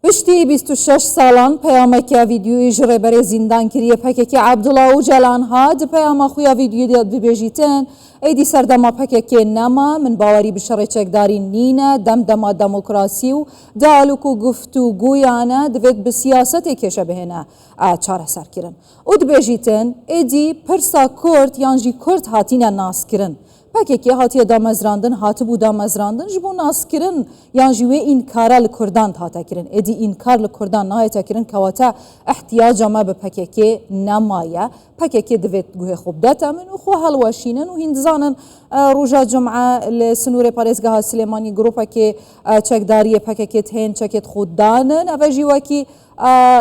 پشتی 26 سالان پیامک ویدیوی جربر زندان کریه پککی عبدالله و جلان هاد پیام خویا ویدیو دیاد ببیجیتن ایدی سردما پککی نما من باوری بشر چکداری نینه دمدما دموکراسی و دالوکو گفتو گویانه دوید بسیاست کشه بهنه چاره سر کرن و دبیجیتن ایدی پرسا کرد یانجی کرد هاتینه ناس کرن پککی هاتیه دامزراندن هاتبو دامزراندن جبو ناس کرن یانجیوه اینکاره لکردان هاتا کرن ایدی اینکار لکردان نهایتا کرن کواتا احتیاجا ما به پککی نمایه پککی دوید گوه خوب داتا من و خو هلواشینن و هندزانن روژا جمعه لسنور پارزگاه سلیمانی گروپا که چکداری پککی تهین چکت خود دانن او جیوه که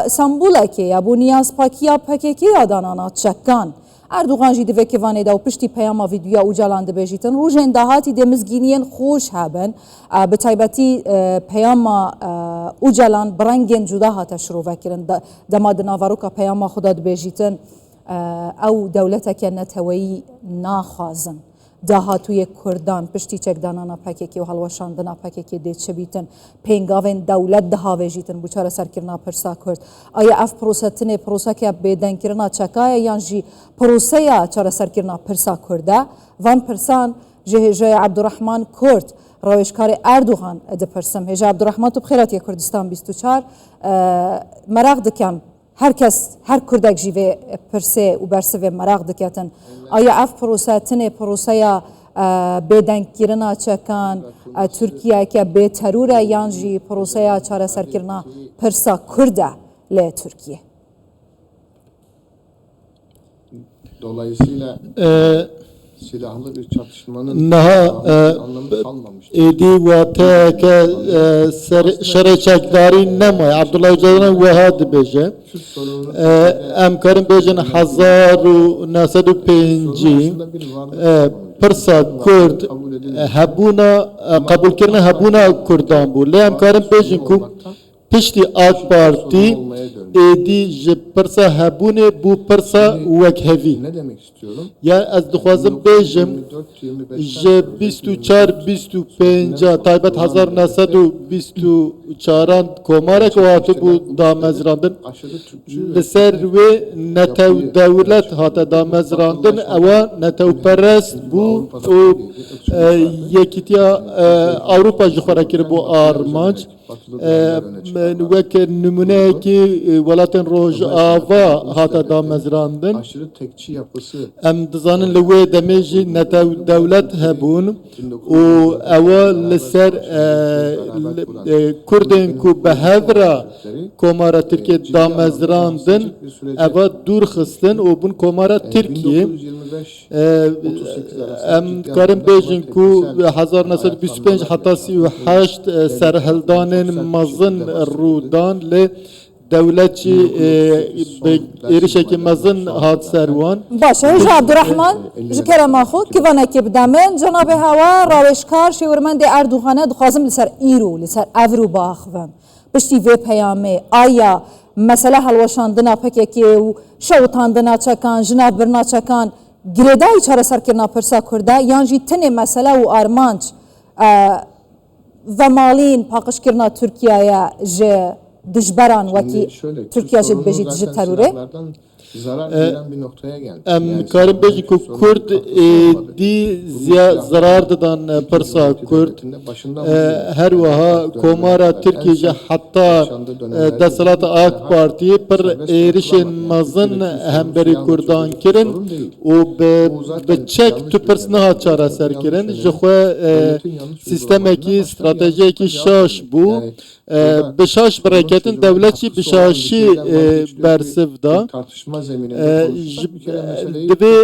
سامبولا که یا بو نیاز پاکیا پککی آدانانا چکان اردوغان جی دوی که وانه دا و پشتی پیاما ویدیویا او جلان دبیجیتن روژن دهاتی ده مزگینین خوش هبن به تایبتی پیاما او جلان برنگین جدا ها تشروع وکرن دما دناواروکا پیاما خدا دبیجیتن او دولتا که نتوایی ناخوازن دهاتوی کردان پشتی چکدانانا پککی و هلوشاندنا پککی ده چه بیتن پینگاوین دولت دهاوی جیتن بچار سرکرنا پرسا کرد آیا اف پروسه تنه پروسه که بیدن کرنا چکای یانجی پروسه یا چار سرکرنا پرسا کرده وان پرسان جه عبدالرحمن کرد روشکار اردوغان ده پرسم هجا عبدالرحمن تو بخیراتی کردستان 24 مراغ دکم هر کس هر کردک جیوه پرسه و برسه و مراغ دکتن آیا اف پروسه تنه پروسه یا بیدن کرنا چکان ترکیه که به تروره یانجی پروسه یا چاره سر کرنا پرسا کرده لی ترکیه Dolayısıyla silahlı bir çatışmanın anlamı kalmamıştır. İdi vate ke şereçekdari nemay Abdullah Öcalan'a vehad beje. Emkarın bejin 1905 Pırsa Kurd hebuna kabul kirne hebuna Kurdan bu. Le emkarın bejin ku pişti AK Parti edi je pırsa hebune bu pırsa vekhevi. Ne demek istiyorum? Yani az duhazım bejim je 24-25 taybet 1924'an komarek vaatı bu damezrandın liser ve netev devlet hata damezrandın eva netev perest bu yekitiya Avrupa jixarakir bu armanç وک نمونه کی ولاتن روج آوا هاتا دامزراندن ام دزانن لوی دمیجی نتا دولت هبون و اول لسر کردن کو بهورا کمارا ترکیه دامزراندن اوا دور خستن و بون کمارا ترکیه ام کارم بیجن کو 1925 حتی 38 سرهلدان مزن رودان ل دولتی ایرشکی مزن هات سروان باشه هجا عبدالرحمن جکر ما خو کی وانه کی بدامن جناب هوا راوشکار شورمند اردوغانه دخوازم لسر ایرو لسر اورو باخوم پشتی وی پیامه آیا مسئله هلوشاندنا پککی و شوتاندنا چکان جناب برنا چکان گریدای چاره سر کرنا پرسا کرده یانجی تنه مسئله و آرمانچ و مالین پاکش کرنا ترکیه جه دجبران وکی ترکیه جد بجید جد تروره zarar veren bir noktaya geldi. Karim beji ku Kurd di zarardan persa Kurd her vaha komara Türkiye hatta desalat AK Parti per erişen mazın hemberi Kurdan kirin o be çek tu persna çara ser kirin jxwe sistemeki stratejiki şaş bu beşaş bereketin devletçi beşaşi bersivda دبی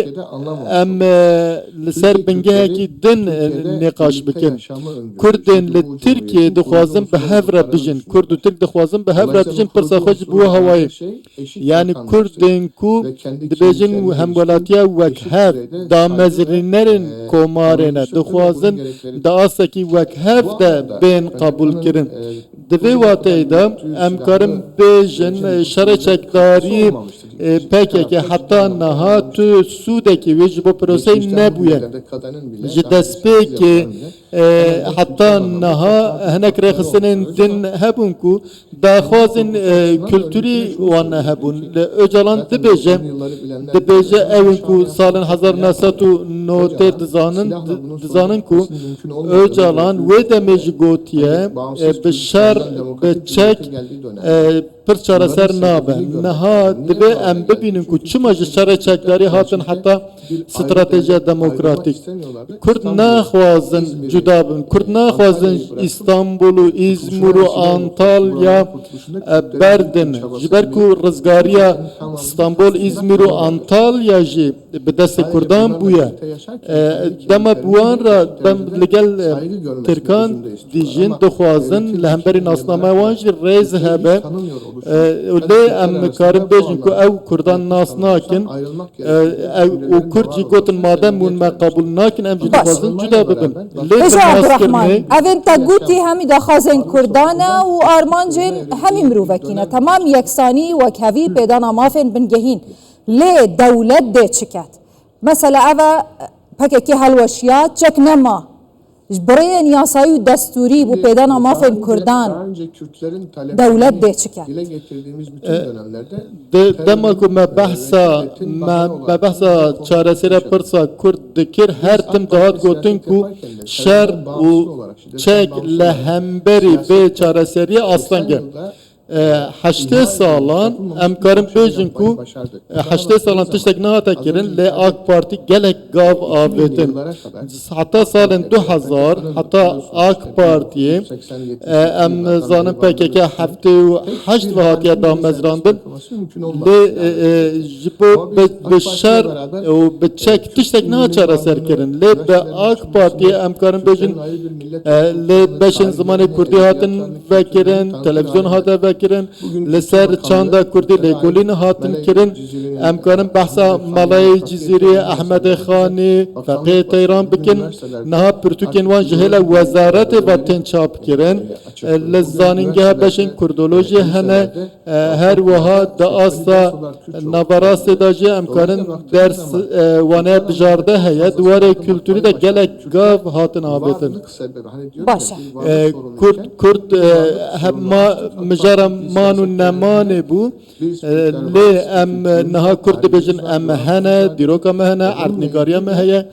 ام لسر بنگه کی دن نقاش بکن کردن لترکیه دخوازم به هفره بجن کرد و ترک دخوازم به هفره بجن پرسا خوش بو هوای یعنی کردن کو دبیجن همولاتیا وک هف دامزرینرین کومارنه دخوازن داسه کی وک هف ده بین قبول کرن دبی واته دا ام کارم بجن شرچکداری پکه که حتی نها تو سوده که ویج با پروسه نبوید جدسپه که حتی نها هنک رخصن دن هبون کو داخوازن کلتوری وان هبون öcalan dibêje evin ku salên 1990 dizanın ku öcalan wê demê jî gotiye bi şer bi çek pir çareser nabe. Niha dibe em bibînin ku çima ji şerê çekdarî hatin heta stratejiya demokratîk. Kurd naxwazin cuda bin. Kurd naxwazin İstanbul'u, İzmir'u, Antalya berdin. Ji ber ku rizgariya İstanbul, İzmir'u, Antalya jî bi destê Kurdan bûye. Dema buwan ra dem li gel Tirkan dijîn dixwazin li hemberî nasname wan jî rêz hebe. Lê em karin bêjin ku ew Kurdan nas nakin. Û Kurd jî gotin madem hûn me qebûl nakin em jî dixwazin cuda bibin. Beja Abdurrahman, evên te gotî hemî daxwazên Kurdan e û armancên hemî mirovekî ne. Temam yeksanî wekhevî pêdana mafên bingehîn. Lê dewlet dê çiket. Mesela eve pekekî helweşiya çek nema. Bireyên yasayî û destûrî bû pêdana mafên Kurdan devlet dê çiket. Dile getirdiğimiz bütün dönemlerde dema ku me behsa çaresêra pirsa Kurd dikir her tim dihat gotin ku şer û çek li hemberî vê çareseriye aslan ge. 80 salan em karin bêjin ku 80 salan tiştek nehate kirin lê AK Parti gelek gav avêtin. Heta salên 2000 heta AK Partiye em zanin PKK 78 ve hatiye damezrandin lê ji bo bi şer û bi çek tiştek neha çareser kirin. Lê bi AK Partiye em karin bêjin lê beşin zimanê Kurdî hatin vekirin, televizyon hate vekirin, li ser çanda Kurdî lêkolîn hatin kirin. Em karin behsa Malayê Cizîrê, Ehmedê Xanî, Feqê Teyran bikin. Niha pirtûkên wan ji hêla wezaretê ve tên çap kirin. Li zanîngeha beşên Kurdolojî hene her wiha di asta nabarastê de jî em karin ders wane bijarde heye. Duwarê kültûrî de gelek gav hatin avêtin. Başa. Kurd hema mijara man û nemanê bû. Lê em niha Kurd dibêjin em hene, dîroka me hene, erdnîgariya me heye.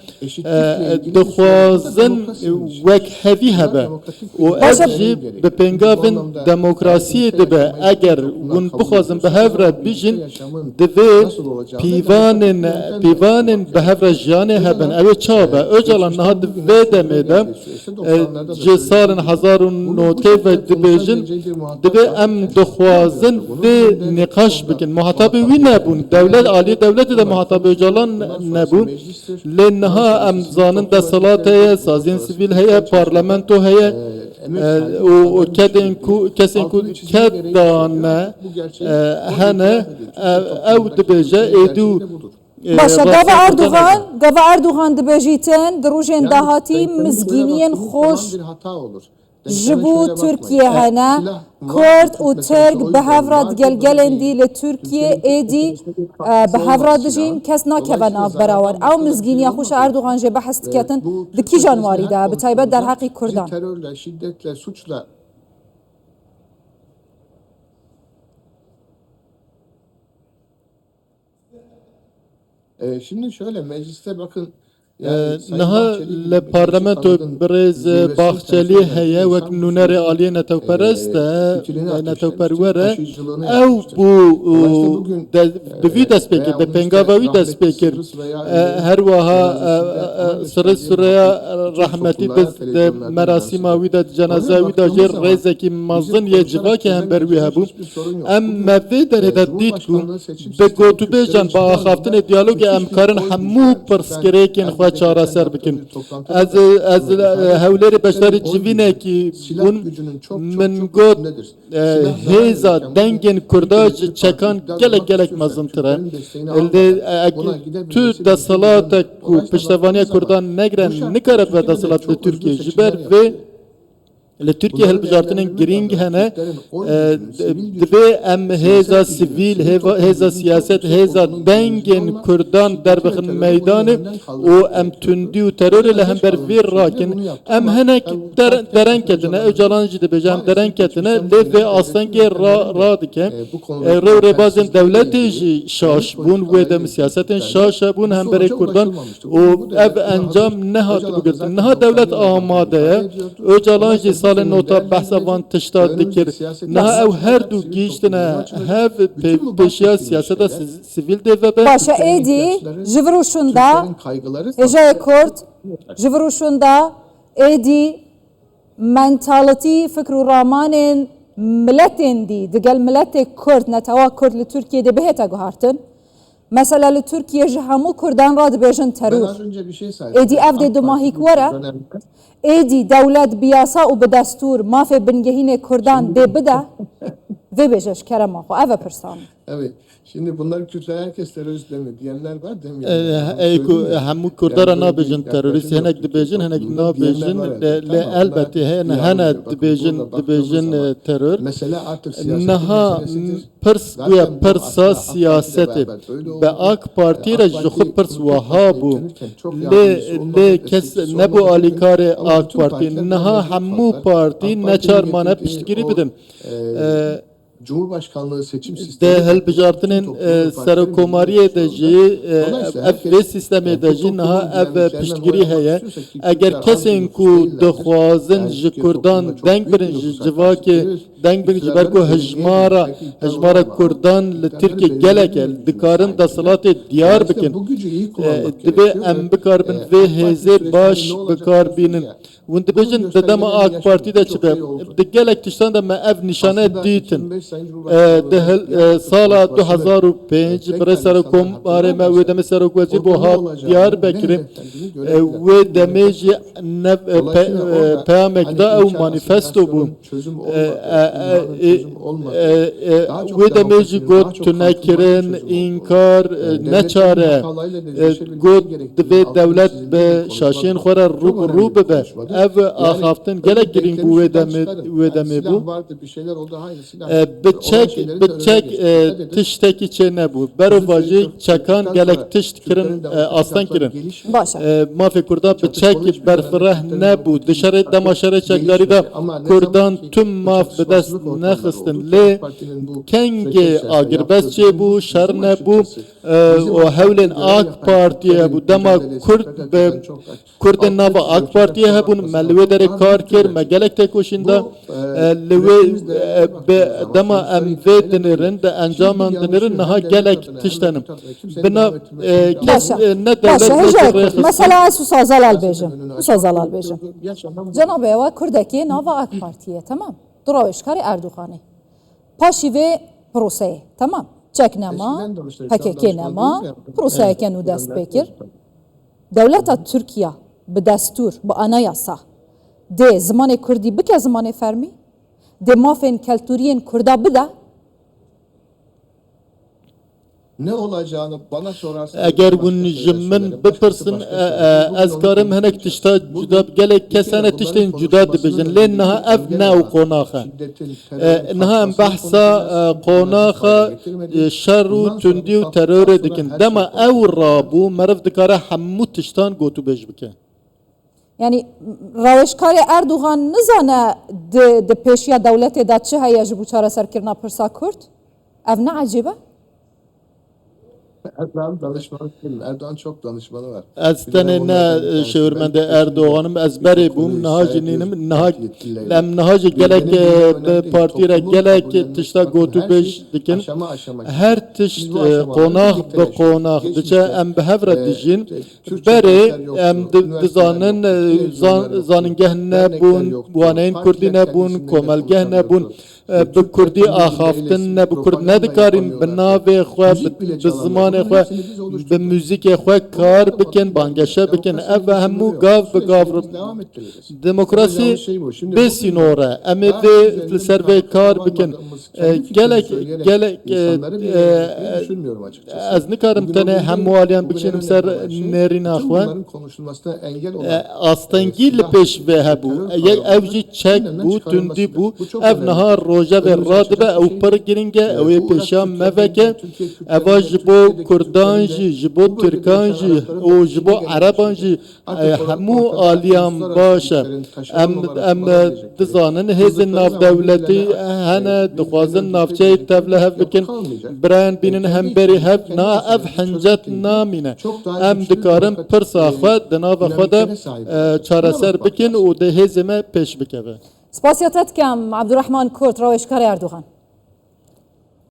Dixwazin wek hevî hebe. û ev jî bi pêngavên demokrasiyê dibe. Eger hûn bixwazin bi hev re bijîn divê pîvanên bi hev re jiyanê hebin. Ew ê çawa be? Öcalan niha di vê demê de ji salên 1990 ve dibêjin divê em dixwazin vê nîqaş bikin. Muhatabê wî nebûn. Devlet alî devletê de muhatabê Öcalan nebû. Lê niha em zanin desthilat heye, saziyên sivîl heye, parlamento heye. û kesên ku kedane hene ew dibêje êdî Başa gava Erdogan dibêjîtin di rojên dahatî mizgîniyên xweş ji bo Tirkiye hene. Kurd û Tirk bi hev re digelgelên dî li Tirkiye êdî bi hev re dijîn kes nakeve nav berawan. Ew mizgîniya xweşa Erdogan jê behes diketin di kî janwarî de bi taybet derheqî Kurdan. Terörle, şiddetle, suçla şimdi şöyle mecliste bakın niha li parlamento birêz Baxçelî heye wek nûnerê aliyê netewperest e netewperwer e ew bû bi vî dest pê kir bi pêngava wî dest pê kir her wiha Sirêya rehmetî di merasîma wî de cenaza wî de jê rêzekî mezin yê civakê hember wî hebû. Em me vê derê de dît ku bi gotûbêjan bi axaftinê diyalogê em karin hemû pirsgirêkên xwe çareser bikin. Ez hewlerê beşdarî civînekî bûn min got hêza dengên Kurda ji çekan gelek mezintir e. Tu desthilatek ku piştevaniya Kurdan negre nikare be desthilat li Tirkiye ji ber vê li Türkiye hilbijartının giring hene dve em heza sivil heza siyaset heza dengin Kurdan derbixin meydanı o em tündü u terör ile hem ber vir rakin em henek derenketine öcalancı de becem derenketine le ve aslan ki ra dike re bazın devleti şaş bun ve dem siyasetin şaş bun hem ber Kurdan o ev encam ne hat bugün ne devlet amade öcalancı salın nota bahsa van tışta dikir ne ev her du geçtine hev peşiya siyasete sivil de ve Başa edi jivruşunda Ejay Kurt jivruşunda edi mentality fikru ramanın milletin di digel milleti Kurd netawa Kurd li Türkiye'de behete guhartın mesela li Türkiye jihamu Kurdan rad bejin terör edi evde dumahik wara edi devlet biyasa u bedestur mafe bingehine Kurdan de bida ve bejeş kerema xo eve pirsan. Evet. Şimdi bunlar Kürtler herkes terörist demiyor. Diyenler var demiyor. Eko hemu Kurdara nabejin terörist henek dibejin henek nabejin le elbette hene dibejin terör. Mesela artık siyaset naha pırs buya pırsa siyaseti be AK Parti re jixu pırs wahabu le kes ne bu alikare AK Parti naha hemu parti ne çarmana piştgiri bidin. Cumhurbaşkanlığı seçim sistemi de hilbijartının serokomariye de ji ev sistemi de ji naha ev piştgiri heye eğer kesin ku dixwazin ji Kurdan deng birin ji civakê deng birin ji ber ku hejmara Kurdan li Tirkiye gelek el dikarin desalatê diyar bikin dibe em bikarbin vê hêzê baş bikarbînin Wun dibêjin di dema AK Parti de çibe di gelek tiştan de me ev nişane dîtin sala 2005 bre serokomarê me wê demê serokwezîr bu hat Diyarbekirê wê demê jî peyamek da ew manîfesto bû wê demê jî got tu nekirin înkar neçare got divê dewlet bi şaşiyên xwe re rû bibe ev axaftin gelek girîng bû wê demê bû biçek tiştekî çê nebû berova jî çekan gelek tişt kirin aslan kirin mafê Kurdan biçek berfireh nebû dişerê dema şerê çekdarî de Kurdan tüm maf bi dest nexistin lê kengê agirbez çê bû şer nebû o hewlên AK Partiye bû dema Kurd bi Kurdên nava AK Partiye hebûn me li wê derê kar kir me gelek tê koşînda li wê dema em vê dinirin de encaman dinirin naha gelek tiştenim bina ne devlet mesela Susa Zalal bejim Susa Zalal bejim Cenab-ı Eva Kurdaki nava AK Partiye tamam Duraveşkari Erdoğan'ı paşi ve proseye tamam çeknema PKK-nema proseye kenu dest bekir devleta Türkiye bi destur bi anayasa de zamanê Kurdî bike zamanê fermî de mafên keltûriyên Kurda bide ne olacağını bana sorarsan eğer hûn ji min bipirsin ez karim hinek tişta cuda gelek kesane tiştên cuda dibêjin lê niha ev ne û qonaxe niha em behsa qonaxa şer û tundî û terorê dikin dema ew rabû meriv dikare hemû tiştan gotûbêj bike yani raweşkarê Erdoğan nizane di pêşiya dewletê de çi heye ji bo çareserkirina pirsa Kurd ev ne ecêbe Erdoğan danışmanı değil. Erdoğan çok danışmanı var. Ez tenê ne şewirmende Erdoğanım ez berê bûm niha jî nînim em niha jî gelek partî re gelek tişta gotûbêj dikin her tişt qonax bi qonax diçe em bi hev re dijîn berê em dizanin zanîngeh nebûn waneyên Kurdî nebûn komelgeh nebûn به کردی آخافتن نه به کرد ندکارین به ناوی خو به زمان خو به موزیک خو کار بکن بانگشه بکن اف همو گاو به گاو دموکراسی بسینوره اما ده سروی کار بکن گلک از نکارم تنه هموالیان بکشیم سر نرین آخوان konuşulmasına engel olan آستانگی لپش به هبو یک اوجی چک بو تندی بو اف نهار روژه و رادبه او پر گرینگه او پیشام مفکه اوا جبو کردان جی جبو ترکان جی او جبو عربان جی همو آلیان باشه ام دزانن هزین ناف دولتی هنه دخوازن نافچه تبله هف بکن بران بینن هم بری هف نا اف حنجت نامینه ام دکارم پر ساخوه دناف خود چارەسەر بکن و ده هزمه پیش بکوه سپاسیاتت کم عبدالرحمن کورد روشکار اردوغان